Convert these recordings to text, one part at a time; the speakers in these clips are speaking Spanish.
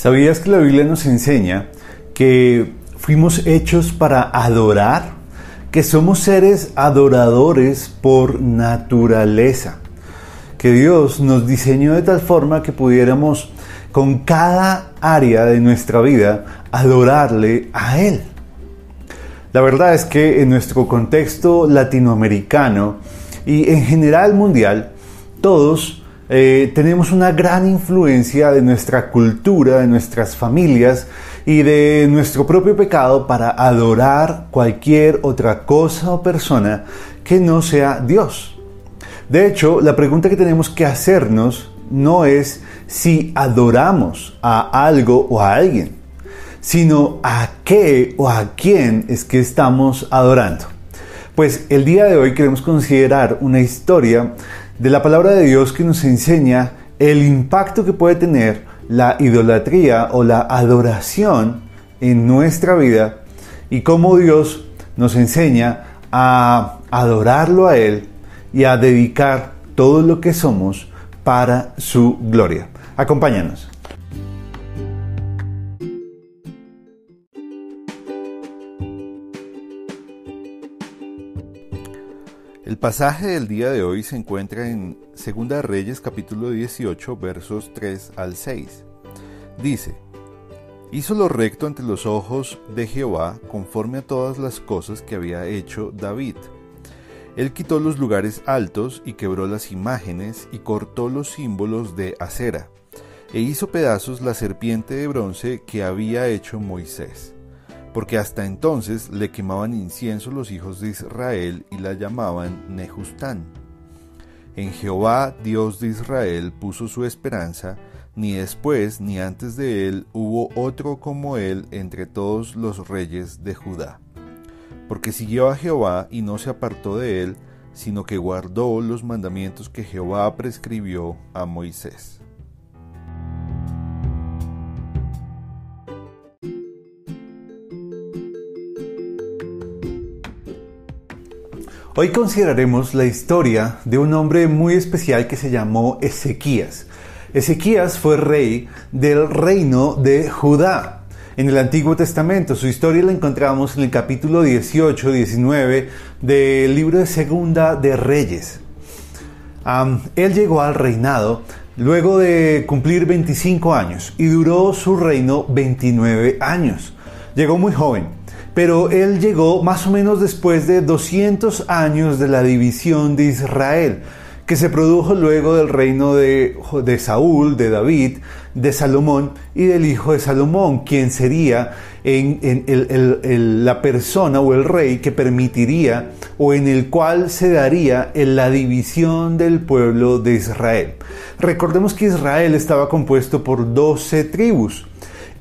¿Sabías que la Biblia nos enseña que fuimos hechos para adorar? Que somos seres adoradores por naturaleza. Que Dios nos diseñó de tal forma que pudiéramos con cada área de nuestra vida adorarle a Él. La verdad es que en nuestro contexto latinoamericano y en general mundial, todos tenemos una gran influencia de nuestra cultura, de nuestras familias y de nuestro propio pecado para adorar cualquier otra cosa o persona que no sea Dios. De hecho, la pregunta que tenemos que hacernos no es si adoramos a algo o a alguien, sino a qué o a quién es que estamos adorando. Pues el día de hoy queremos considerar una historia de la palabra de Dios que nos enseña el impacto que puede tener la idolatría o la adoración en nuestra vida y cómo Dios nos enseña a adorarlo a Él y a dedicar todo lo que somos para su gloria. Acompáñanos. El pasaje del día de hoy se encuentra en 2 Reyes capítulo 18 versos 3 al 6. Dice: Hizo lo recto ante los ojos de Jehová conforme a todas las cosas que había hecho David. Él quitó los lugares altos y quebró las imágenes y cortó los símbolos de acera, e hizo pedazos la serpiente de bronce que había hecho Moisés. Porque hasta entonces le quemaban incienso los hijos de Israel y la llamaban Nehustán. En Jehová, Dios de Israel, puso su esperanza, ni después ni antes de él hubo otro como él entre todos los reyes de Judá. Porque siguió a Jehová y no se apartó de él, sino que guardó los mandamientos que Jehová prescribió a Moisés. Hoy consideraremos la historia de un hombre muy especial que se llamó Ezequías. Ezequías fue rey del reino de Judá en el Antiguo Testamento. Su historia la encontramos en el capítulo 18, 19 del libro de Segunda de Reyes. Él llegó al reinado luego de cumplir 25 años y duró su reino 29 años. Llegó muy joven. Pero él llegó más o menos después de 200 años de la división de Israel, que se produjo luego del reino de Saúl, de David, de Salomón y del hijo de Salomón, quien sería la persona o el rey que permitiría o en el cual se daría la división del pueblo de Israel. Recordemos que Israel estaba compuesto por 12 tribus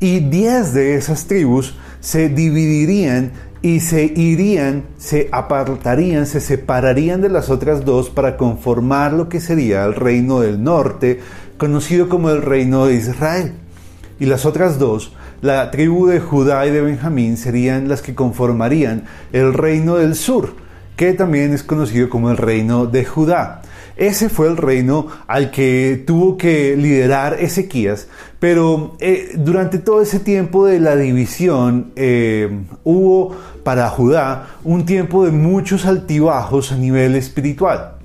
y 10 de esas tribus se dividirían y se apartarían, se separarían de las otras dos para conformar lo que sería el reino del norte, conocido como el reino de Israel. Y las otras dos, la tribu de Judá y de Benjamín, serían las que conformarían el reino del sur, que también es conocido como el reino de Judá. Ese fue el reino al que tuvo que liderar Ezequías, pero durante todo ese tiempo de la división hubo para Judá un tiempo de muchos altibajos a nivel espiritual.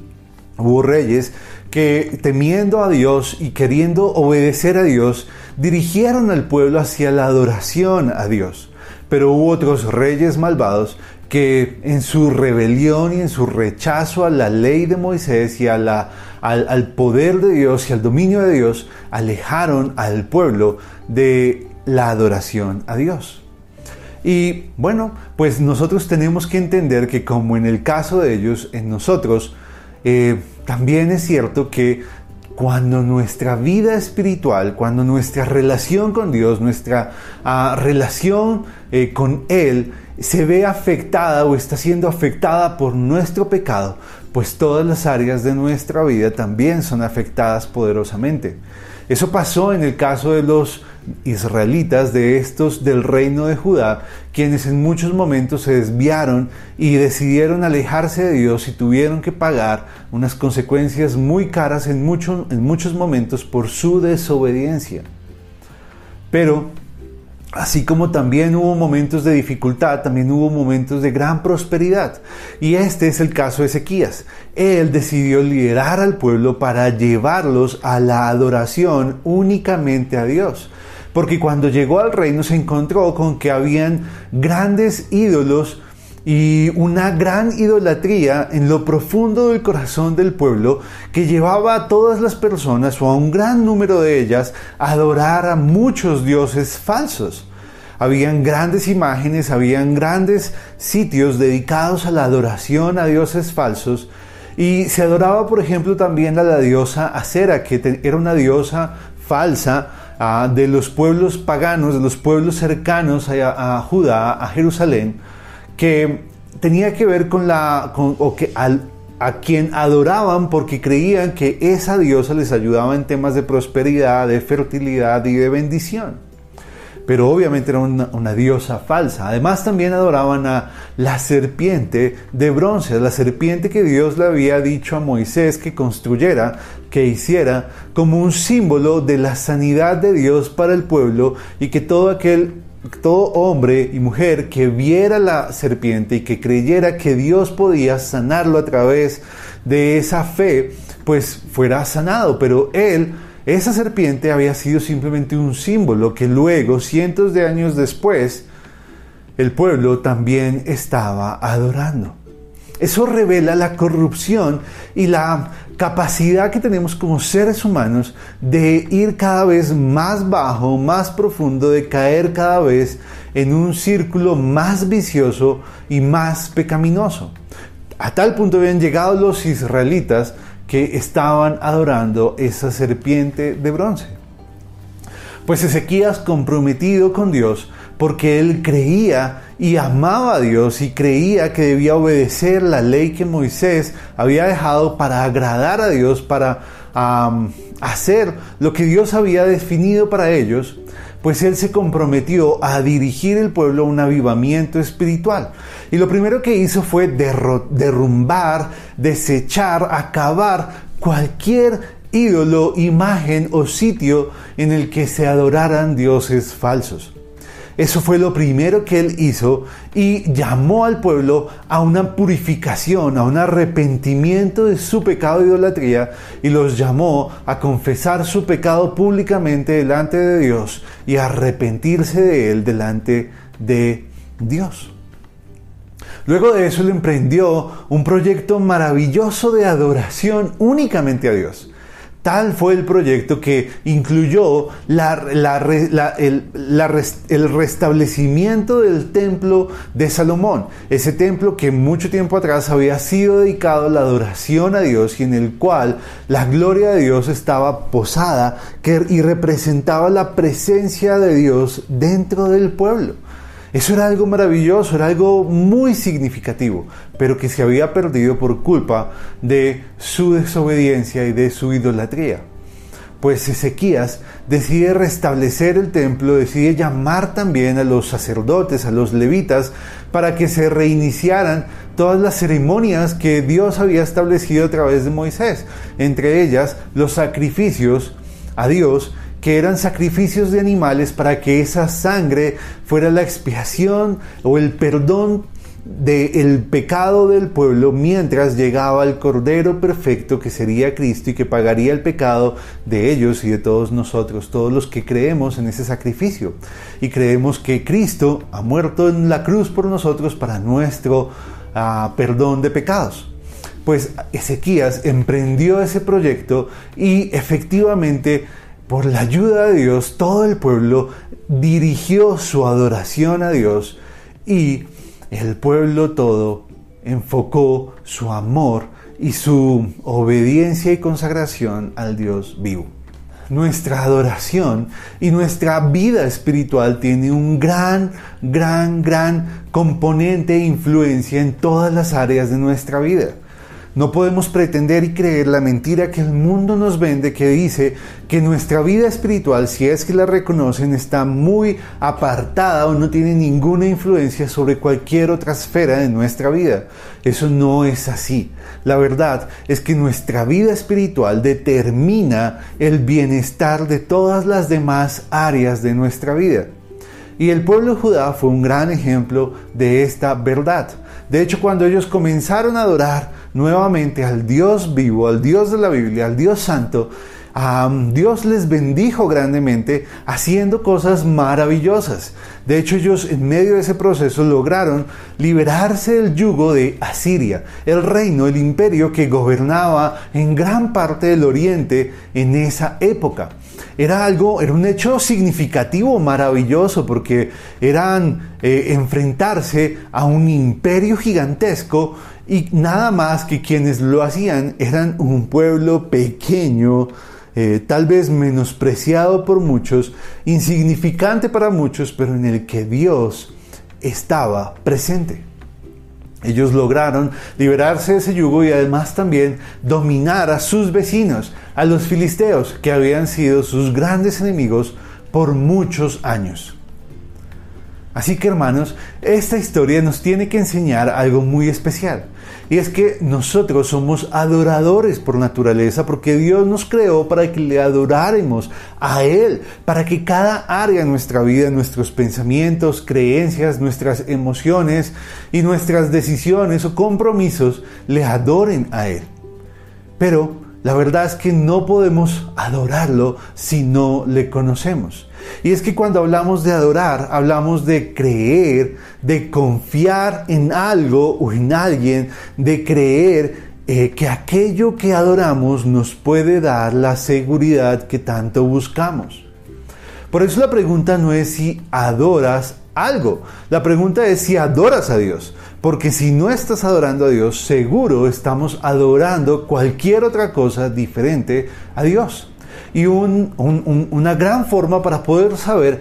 Hubo reyes que, temiendo a Dios y queriendo obedecer a Dios, dirigieron al pueblo hacia la adoración a Dios. Pero hubo otros reyes malvados que en su rebelión y en su rechazo a la ley de Moisés y al poder de Dios y al dominio de Dios, alejaron al pueblo de la adoración a Dios. Y bueno, pues nosotros tenemos que entender que como en el caso de ellos, en nosotros, también es cierto que cuando nuestra vida espiritual, cuando nuestra relación con Dios, nuestra relación con Él se ve afectada o está siendo afectada por nuestro pecado, pues todas las áreas de nuestra vida también son afectadas poderosamente. Eso pasó en el caso de los israelitas, de estos del reino de Judá, quienes en muchos momentos se desviaron y decidieron alejarse de Dios y tuvieron que pagar unas consecuencias muy caras en muchos momentos por su desobediencia. Pero así como también hubo momentos de dificultad, también hubo momentos de gran prosperidad. Y este es el caso de Ezequías. Él decidió liderar al pueblo para llevarlos a la adoración únicamente a Dios. Porque cuando llegó al reino se encontró con que habían grandes ídolos y una gran idolatría en lo profundo del corazón del pueblo que llevaba a todas las personas o a un gran número de ellas a adorar a muchos dioses falsos. Habían grandes imágenes, habían grandes sitios dedicados a la adoración a dioses falsos y se adoraba, por ejemplo, también a la diosa Acera, que era una diosa falsa de los pueblos paganos, de los pueblos cercanos a Judá, a Jerusalén, que tenía que ver a quien adoraban porque creían que esa diosa les ayudaba en temas de prosperidad, de fertilidad y de bendición. Pero obviamente era una diosa falsa. Además también adoraban a la serpiente de bronce, a la serpiente que Dios le había dicho a Moisés que construyera, que hiciera como un símbolo de la sanidad de Dios para el pueblo, y que todo hombre y mujer que viera la serpiente y que creyera que Dios podía sanarlo a través de esa fe, pues fuera sanado. Pero esa serpiente había sido simplemente un símbolo que luego, cientos de años después, el pueblo también estaba adorando. Eso revela la corrupción y la capacidad que tenemos como seres humanos de ir cada vez más bajo, más profundo, de caer cada vez en un círculo más vicioso y más pecaminoso. A tal punto habían llegado los israelitas que estaban adorando esa serpiente de bronce. Pues Ezequías, comprometido con Dios, porque él creía y amaba a Dios y creía que debía obedecer la ley que Moisés había dejado para agradar a Dios, para hacer lo que Dios había definido para ellos, pues él se comprometió a dirigir el pueblo a un avivamiento espiritual. Y lo primero que hizo fue derrumbar, desechar, acabar cualquier ídolo, imagen o sitio en el que se adoraran dioses falsos. Eso fue lo primero que él hizo y llamó al pueblo a una purificación, a un arrepentimiento de su pecado de idolatría, y los llamó a confesar su pecado públicamente delante de Dios y a arrepentirse de él delante de Dios. Luego de eso él emprendió un proyecto maravilloso de adoración únicamente a Dios. Tal fue el proyecto que incluyó el restablecimiento del templo de Salomón. Ese templo que mucho tiempo atrás había sido dedicado a la adoración a Dios y en el cual la gloria de Dios estaba posada y representaba la presencia de Dios dentro del pueblo. Eso era algo maravilloso, era algo muy significativo, pero que se había perdido por culpa de su desobediencia y de su idolatría. Pues Ezequías decide restablecer el templo, decide llamar también a los sacerdotes, a los levitas, para que se reiniciaran todas las ceremonias que Dios había establecido a través de Moisés, entre ellas los sacrificios a Dios, que eran sacrificios de animales para que esa sangre fuera la expiación o el perdón del pecado del pueblo mientras llegaba el Cordero perfecto que sería Cristo y que pagaría el pecado de ellos y de todos nosotros, todos los que creemos en ese sacrificio y creemos que Cristo ha muerto en la cruz por nosotros para nuestro perdón de pecados. Pues Ezequías emprendió ese proyecto y efectivamente, por la ayuda de Dios, todo el pueblo dirigió su adoración a Dios y el pueblo todo enfocó su amor y su obediencia y consagración al Dios vivo. Nuestra adoración y nuestra vida espiritual tiene un gran componente e influencia en todas las áreas de nuestra vida. No podemos pretender y creer la mentira que el mundo nos vende, que dice que nuestra vida espiritual, si es que la reconocen, está muy apartada o no tiene ninguna influencia sobre cualquier otra esfera de nuestra vida. Eso no es así. La verdad es que nuestra vida espiritual determina el bienestar de todas las demás áreas de nuestra vida. Y el pueblo de Judá fue un gran ejemplo de esta verdad. De hecho, cuando ellos comenzaron a adorar nuevamente al Dios vivo, al Dios de la Biblia, al Dios santo, Dios les bendijo grandemente haciendo cosas maravillosas. De hecho, ellos en medio de ese proceso lograron liberarse del yugo de Asiria, el reino, el imperio que gobernaba en gran parte del oriente en esa época. Era un hecho significativo, maravilloso, porque eran enfrentarse a un imperio gigantesco y nada más que quienes lo hacían eran un pueblo pequeño, tal vez menospreciado por muchos, insignificante para muchos, pero en el que Dios estaba presente. Ellos lograron liberarse de ese yugo y además también dominar a sus vecinos, a los filisteos, que habían sido sus grandes enemigos por muchos años. Así que, hermanos, esta historia nos tiene que enseñar algo muy especial. Y es que nosotros somos adoradores por naturaleza, porque Dios nos creó para que le adoráramos a Él, para que cada área de nuestra vida, nuestros pensamientos, creencias, nuestras emociones y nuestras decisiones o compromisos le adoren a Él. Pero la verdad es que no podemos adorarlo si no le conocemos. Y es que cuando hablamos de adorar, hablamos de creer, de confiar en algo o en alguien, de creer que aquello que adoramos nos puede dar la seguridad que tanto buscamos. Por eso la pregunta no es si adoras algo, la pregunta es si adoras a Dios. Porque si no estás adorando a Dios, seguro estamos adorando cualquier otra cosa diferente a Dios. Y una gran forma para poder saber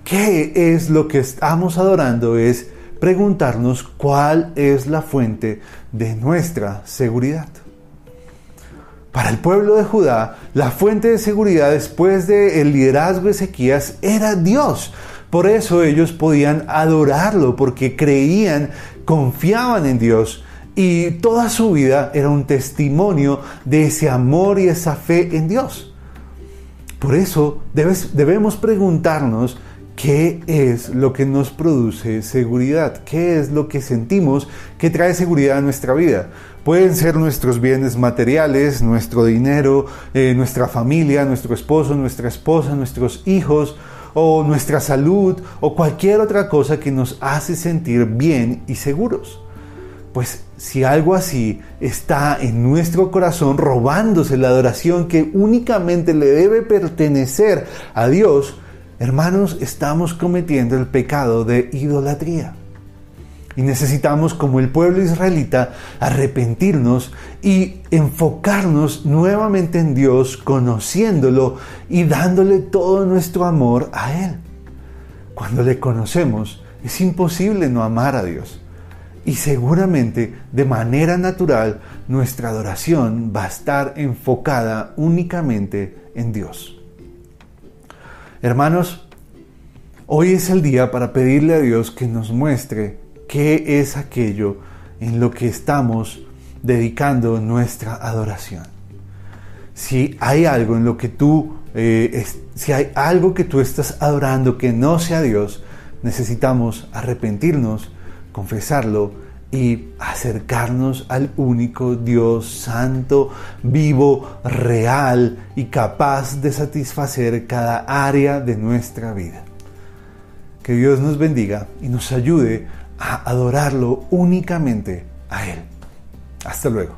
qué es lo que estamos adorando es preguntarnos cuál es la fuente de nuestra seguridad. Para el pueblo de Judá, la fuente de seguridad después del liderazgo de Ezequías era Dios. Por eso ellos podían adorarlo, porque creían, confiaban en Dios, y toda su vida era un testimonio de ese amor y esa fe en Dios. Por eso debemos preguntarnos qué es lo que nos produce seguridad, qué es lo que sentimos que trae seguridad a nuestra vida. Pueden ser nuestros bienes materiales, nuestro dinero, nuestra familia, nuestro esposo, nuestra esposa, nuestros hijos, o nuestra salud, o cualquier otra cosa que nos hace sentir bien y seguros. Pues si algo así está en nuestro corazón, robándose la adoración que únicamente le debe pertenecer a Dios, hermanos, estamos cometiendo el pecado de idolatría. Y necesitamos, como el pueblo israelita, arrepentirnos y enfocarnos nuevamente en Dios, conociéndolo y dándole todo nuestro amor a Él. Cuando le conocemos, es imposible no amar a Dios. Y seguramente, de manera natural, nuestra adoración va a estar enfocada únicamente en Dios. Hermanos, hoy es el día para pedirle a Dios que nos muestre qué es aquello en lo que estamos dedicando nuestra adoración. Si hay algo en lo que si hay algo que tú estás adorando que no sea Dios, necesitamos arrepentirnos, confesarlo y acercarnos al único Dios santo, vivo, real y capaz de satisfacer cada área de nuestra vida. Que Dios nos bendiga y nos ayude a adorarlo únicamente a Él. Hasta luego.